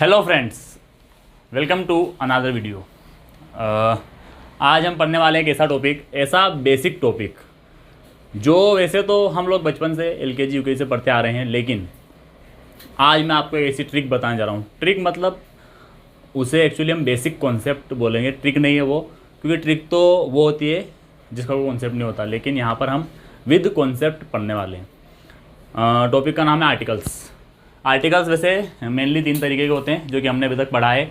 Hello friends, welcome to another video. आज हम पढ़ने वाले हैं एक ऐसा टॉपिक, ऐसा बेसिक टॉपिक जो वैसे तो हम लोग बचपन से एलकेजी यूकेजी से पढ़ते आ रहे हैं, लेकिन आज मैं आपको एक ऐसी ट्रिक बताने जा रहा हूँ। ट्रिक मतलब उसे एक्चुअली हम बेसिक कॉन्सेप्ट बोलेंगे, ट्रिक नहीं है वो, क्योंकि ट्रिक तो वो होती है जिसका कोई कॉन्सेप्ट नहीं होता, लेकिन यहाँ पर हम विद कॉन्सेप्ट पढ़ने वाले हैं। टॉपिक का नाम है आर्टिकल्स। आर्टिकल्स वैसे मेनली 3 तरीके के होते हैं जो कि हमने अभी तक पढ़ा है,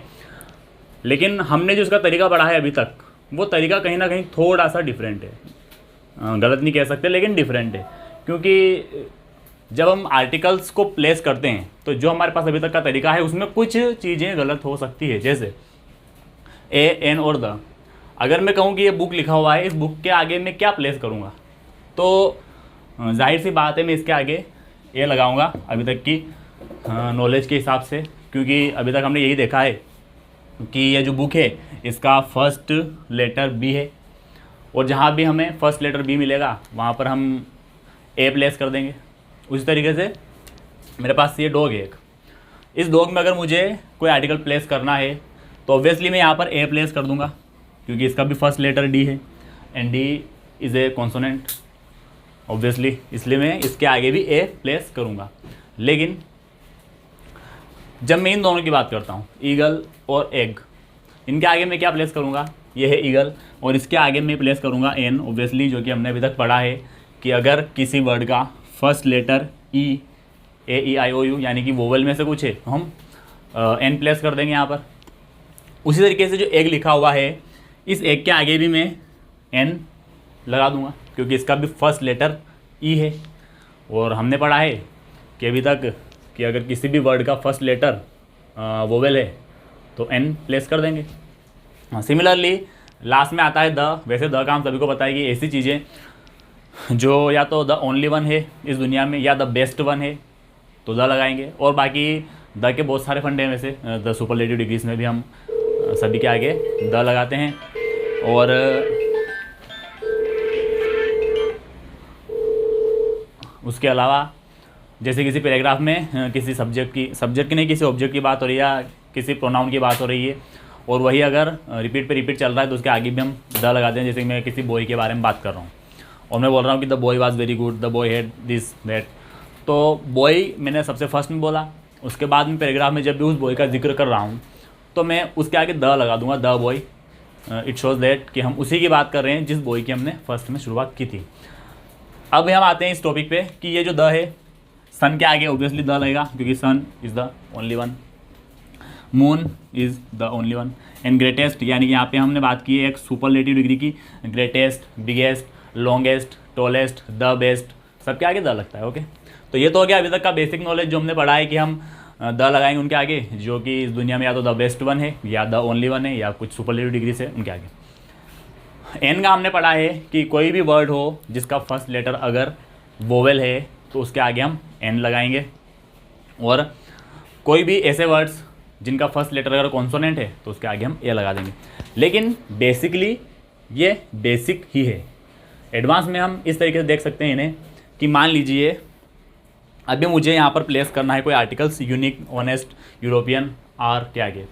लेकिन हमने जो उसका तरीका पढ़ा है अभी तक, वो तरीका कहीं ना कहीं थोड़ा सा डिफरेंट है। गलत नहीं कह सकते, लेकिन डिफरेंट है, क्योंकि जब हम आर्टिकल्स को प्लेस करते हैं तो जो हमारे पास अभी तक का तरीका है उसमें कुछ चीज़ें गलत हो सकती है। जैसे ए, एन और द। अगर मैं कहूँ कि ये बुक लिखा हुआ है, इस बुक के आगे मैं क्या प्लेस करूँगा, तो जाहिर सी बात है मैं इसके आगे ए लगाऊंगा अभी तक की नॉलेज के हिसाब से, क्योंकि अभी तक हमने यही देखा है कि ये जो बुक है इसका फर्स्ट लेटर बी है, और जहाँ भी हमें फर्स्ट लेटर बी मिलेगा वहाँ पर हम ए प्लेस कर देंगे। उसी तरीके से मेरे पास ये डॉग है एक, इस डॉग में अगर मुझे कोई आर्टिकल प्लेस करना है तो ऑब्वियसली मैं यहाँ पर ए प्लेस कर दूँगा, क्योंकि इसका भी फर्स्ट लेटर डी है and D is a consonant obviously, इसलिए मैं इसके आगे भी ए प्लेस करूँगा। लेकिन जब मैं इन दोनों की बात करता हूँ, ईगल और एग, इनके आगे मैं क्या प्लेस करूँगा, ये है ईगल, और इसके आगे मैं प्लेस करूँगा एन ऑब्वियसली, जो कि हमने अभी तक पढ़ा है कि अगर किसी वर्ड का first letter E, A E I O U यानी कि वोवल में से कुछ है तो हम एन प्लेस कर देंगे यहाँ पर। उसी तरीके से जो एग लिखा हुआ है, इस एग के आगे भी मैं एन लगा दूँगा, क्योंकि इसका भी फर्स्ट लेटर ई है, और हमने पढ़ा है कि अभी तक कि अगर किसी भी वर्ड का फर्स्ट लेटर वोवेल है तो एन प्लेस कर देंगे। सिमिलरली लास्ट में आता है द। वैसे द का हम सभी को पता है कि ऐसी चीज़ें जो या तो द ओनली वन है इस दुनिया में या द बेस्ट वन है तो द लगाएंगे, और बाकी द के बहुत सारे फंडे हैं। वैसे द सुपरलेटिव डिग्रीज में भी हम सभी के आगे द लगाते हैं। और उसके अलावा जैसे किसी पैराग्राफ में किसी सब्जेक्ट की नहीं, किसी ऑब्जेक्ट की बात हो रही है या किसी प्रोनाउन की बात हो रही है, और वही अगर रिपीट पे रिपीट चल रहा है तो उसके आगे भी हम द लगाते हैं। जैसे मैं किसी बॉय के बारे में बात कर रहा हूँ और मैं बोल रहा हूँ कि the boy was very good, the boy had this that, तो बॉय मैंने सबसे फर्स्ट में बोला, उसके बाद में पैराग्राफ में जब भी उस बॉय का जिक्र कर रहा हूँ तो मैं उसके आगे द लगा दूंगा, the boy. It shows that कि हम उसी की बात कर रहे हैं जिस बॉय की हमने फर्स्ट में शुरुआत की थी। अब हम आते हैं इस टॉपिक पे कि ये जो द है, सन के आगे ऑब्वियसली द लगेगा, क्योंकि sun is the only one, moon is the only one, and greatest, यानी कि यहाँ पे हमने बात की है एक सुपरलेटिव डिग्री की, greatest, biggest, longest, tallest, the best, सबके आगे द लगता है। ओके, तो ये तो हो गया अभी तक का बेसिक नॉलेज जो हमने पढ़ा है कि हम द लगाएंगे उनके आगे जो कि इस दुनिया में या तो द बेस्ट वन है या द ओनली वन है या कुछ सुपरलेटिव डिग्री से उनके आगे। एन का हमने पढ़ा है कि कोई भी वर्ड हो जिसका फर्स्ट लेटर अगर वोवेल है तो उसके आगे हम एन लगाएंगे, और कोई भी ऐसे वर्ड्स जिनका फर्स्ट लेटर अगर कॉन्सोनेंट है तो उसके आगे हम ए लगा देंगे। लेकिन बेसिकली ये बेसिक ही है। एडवांस में हम इस तरीके से देख सकते हैं इन्हें कि मान लीजिए अभी मुझे यहाँ पर प्लेस करना है कोई articles, unique, honest, European, R के आगे,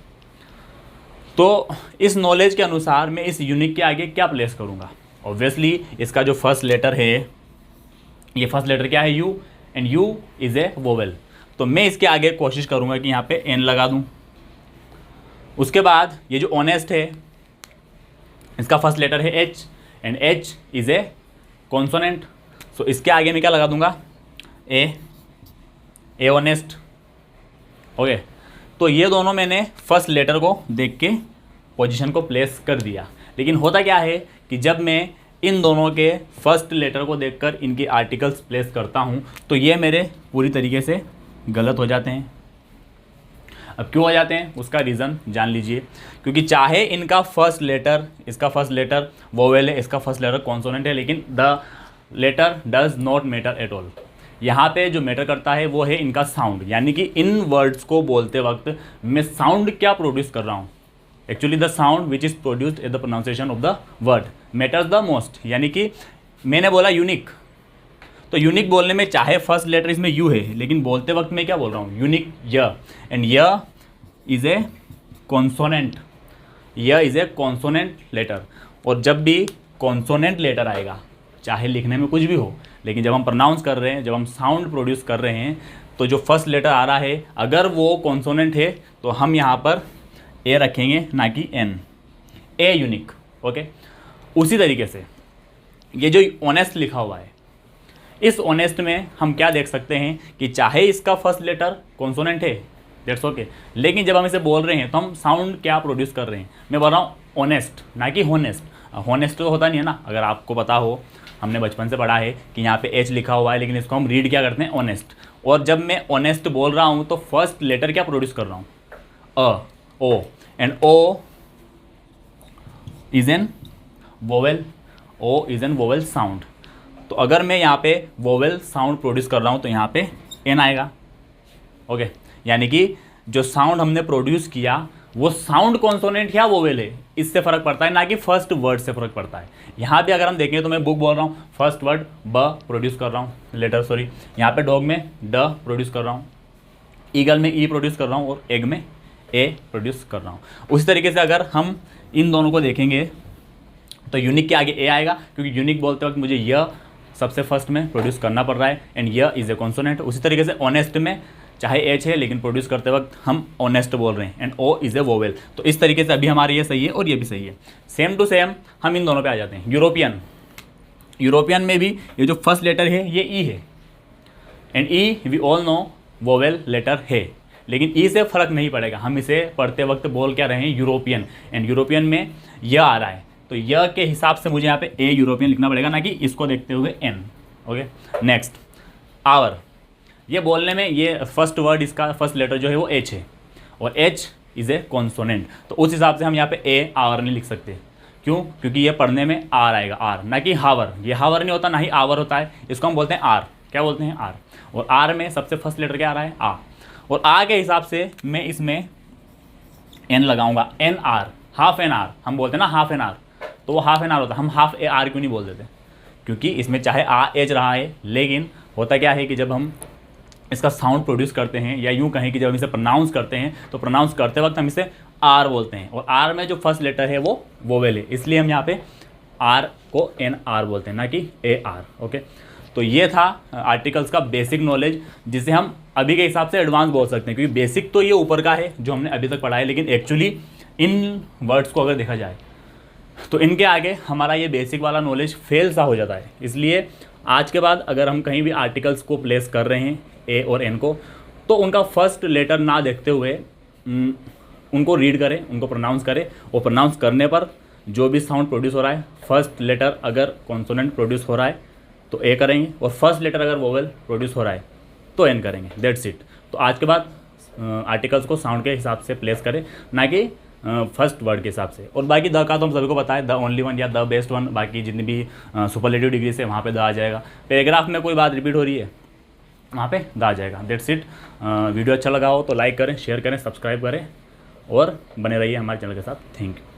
तो इस नॉलेज के अनुसार मैं इस यूनिक के आगे क्या प्लेस करूँगा। ऑब्वियसली इसका जो फर्स्ट लेटर है, ये फर्स्ट लेटर क्या है, you, and you is a vowel, तो मैं इसके आगे कोशिश करूँगा कि यहाँ पे एन लगा दूँ। उसके बाद ये जो ऑनेस्ट है, इसका फर्स्ट लेटर है H, and H is a consonant, so इसके आगे मैं क्या लगा दूँगा, ए ऑनेस्ट। ओके, तो ये दोनों मैंने फर्स्ट लेटर को देख के पोजीशन को प्लेस कर दिया। लेकिन होता क्या है कि जब मैं इन दोनों के फर्स्ट लेटर को देखकर इनके आर्टिकल्स प्लेस करता हूँ तो ये मेरे पूरी तरीके से गलत हो जाते हैं। अब क्यों हो जाते हैं उसका रीज़न जान लीजिए, क्योंकि चाहे इनका फर्स्ट लेटर, इसका फर्स्ट लेटर वोवेल है, इसका फर्स्ट लेटर कॉन्सोनेंट है, लेकिन the letter does not matter at all. यहाँ पे जो मैटर करता है वो है इनका साउंड, यानी कि इन वर्ड्स को बोलते वक्त मैं साउंड क्या प्रोड्यूस कर रहा हूँ। Actually the sound which is produced at the pronunciation of the word matters the most. यानी कि मैंने बोला यूनिक, तो यूनिक बोलने में चाहे फर्स्ट लेटर इसमें यू है, लेकिन बोलते वक्त मैं क्या बोल रहा हूँ, यूनिक य, एंड य इज़ ए कॉन्सोनेंट, य इज़ ए कॉन्सोनेंट लेटर। और जब भी कॉन्सोनेंट लेटर आएगा, चाहे लिखने में कुछ भी हो, लेकिन जब हम प्रोनाउंस कर रहे हैं, जब हम साउंड प्रोड्यूस कर रहे हैं, तो जो फर्स्ट लेटर आ रहा है अगर वो कॉन्सोनेंट है तो हम यहाँ पर ए रखेंगे, ना कि एन, ए यूनिक। ओके, उसी तरीके से ये जो ऑनेस्ट लिखा हुआ है, इस ऑनेस्ट में हम क्या देख सकते हैं कि चाहे इसका फर्स्ट लेटर कॉन्सोनेंट है, दैट्स ओके, लेकिन जब हम इसे बोल रहे हैं तो हम साउंड क्या प्रोड्यूस कर रहे हैं। मैं बोल रहा हूँ ऑनेस्ट, ना कि होनेस्ट। होनेस्ट तो होता नहीं है ना, अगर आपको पता हो, हमने बचपन से पढ़ा है कि यहाँ पे एच लिखा हुआ है, लेकिन इसको हम रीड क्या करते हैं, ऑनेस्ट। और जब मैं ऑनेस्ट बोल रहा हूँ तो फर्स्ट लेटर क्या प्रोड्यूस कर रहा हूँ, uh, O, and O is an vowel, O is an vowel sound. तो अगर मैं यहाँ पे वोवेल साउंड प्रोड्यूस कर रहा हूँ तो यहाँ पे एन आएगा। ओके, यानी कि जो साउंड हमने प्रोड्यूस किया वो साउंड कॉन्सोनेंट या वोवेल है, इससे फ़र्क पड़ता है, ना कि फर्स्ट वर्ड से फ़र्क पड़ता है। यहाँ पे अगर हम देखें तो मैं बुक बोल रहा हूँ, फर्स्ट वर्ड ब प्रोड्यूस कर रहा हूँ, लेटर सॉरी, यहाँ पे डॉग में ड प्रोड्यूस कर रहा हूँ, ईगल में ई प्रोड्यूस कर रहा हूँ, और एग में ए प्रोड्यूस कर रहा हूँ। उसी तरीके से अगर हम इन दोनों को देखेंगे तो यूनिक के आगे ए आएगा, क्योंकि यूनिक बोलते वक्त मुझे य सबसे फर्स्ट में प्रोड्यूस करना पड़ रहा है, एंड य इज़ ए कॉन्सोनेंट। उसी तरीके से ऑनेस्ट में चाहे एच है, लेकिन प्रोड्यूस करते वक्त हम ऑनेस्ट बोल रहे हैं, and O is a vowel. तो इस तरीके से अभी हमारे ये सही है और ये भी सही है। सेम टू सेम हम इन दोनों पे आ जाते हैं। यूरोपियन में भी ये जो फर्स्ट लेटर है ये ई है, and E we all know vowel letter है, लेकिन ई से फ़र्क नहीं पड़ेगा। हम इसे पढ़ते वक्त बोल क्या रहे हैं, यूरोपियन, एंड यूरोपियन में य आ रहा है, तो य के हिसाब से मुझे यहाँ पे ए यूरोपियन लिखना पड़ेगा, ना कि इसको देखते हुए एन। Okay, next our. ये बोलने में ये फर्स्ट वर्ड, इसका फर्स्ट लेटर जो है वो एच है, और एच इज़ ए कॉन्सोनेंट, तो उस हिसाब से हम यहाँ पे ए आवर नहीं लिख सकते। क्यों? क्योंकि ये पढ़ने में आर आएगा, आर, ना कि हावर। ये हावर नहीं होता, ना ही आवर होता है, इसको हम बोलते हैं आर। क्या बोलते हैं? आर। और आर में सबसे फर्स्ट लेटर क्या आ रहा है? आ। और आ के हिसाब से मैं इसमें एन लगाऊंगा, an hour, half an hour. हम बोलते हैं ना हाफ एन आर, तो वो हाफ एन आर होता है। हम हाफ ए आर क्यों नहीं बोल देते? क्योंकि इसमें चाहे आ एच रहा है, लेकिन होता क्या है कि जब हम इसका साउंड प्रोड्यूस करते हैं, या यूँ कहें कि जब हम इसे प्रोनाउंस करते हैं, तो प्रोनाउंस करते वक्त हम इसे आर बोलते हैं, और आर में जो फर्स्ट लेटर है वो वोवेल है, इसलिए हम यहाँ पे आर को एन आर बोलते हैं, ना कि ए आर। ओके, तो ये था आर्टिकल्स का बेसिक नॉलेज, जिसे हम अभी के हिसाब से एडवांस बोल सकते हैं, क्योंकि बेसिक तो ये ऊपर का है जो हमने अभी तक पढ़ा है, लेकिन एक्चुअली इन वर्ड्स को अगर देखा जाए तो इनके आगे हमारा ये बेसिक वाला नॉलेज फेल सा हो जाता है। इसलिए आज के बाद अगर हम कहीं भी आर्टिकल्स को प्लेस कर रहे हैं, ए और एन को, तो उनका फर्स्ट लेटर ना देखते हुए उनको रीड करें, उनको प्रोनाउंस करें, और प्रोनाउंस करने पर जो भी साउंड प्रोड्यूस हो रहा है, फर्स्ट लेटर अगर कॉन्सोनेंट प्रोड्यूस हो रहा है तो ए करेंगे, और फर्स्ट लेटर अगर वोवेल प्रोड्यूस हो रहा है तो एन करेंगे। That's it. तो आज के बाद आर्टिकल्स को साउंड के हिसाब से प्लेस करें, ना कि फर्स्ट वर्ड के हिसाब से। और बाकी द का तो हम सभी को पता है, द ओनली वन या द बेस्ट वन, बाकी जितनी भी सुपरलेटिव डिग्री से वहाँ पे द आ जाएगा। पैराग्राफ में कोई बात रिपीट हो रही है, वहाँ पे द आ जाएगा। That's it. वीडियो अच्छा लगा हो तो लाइक करें, शेयर करें, सब्सक्राइब करें, और बने रहिए हमारे चैनल के साथ। Thank you.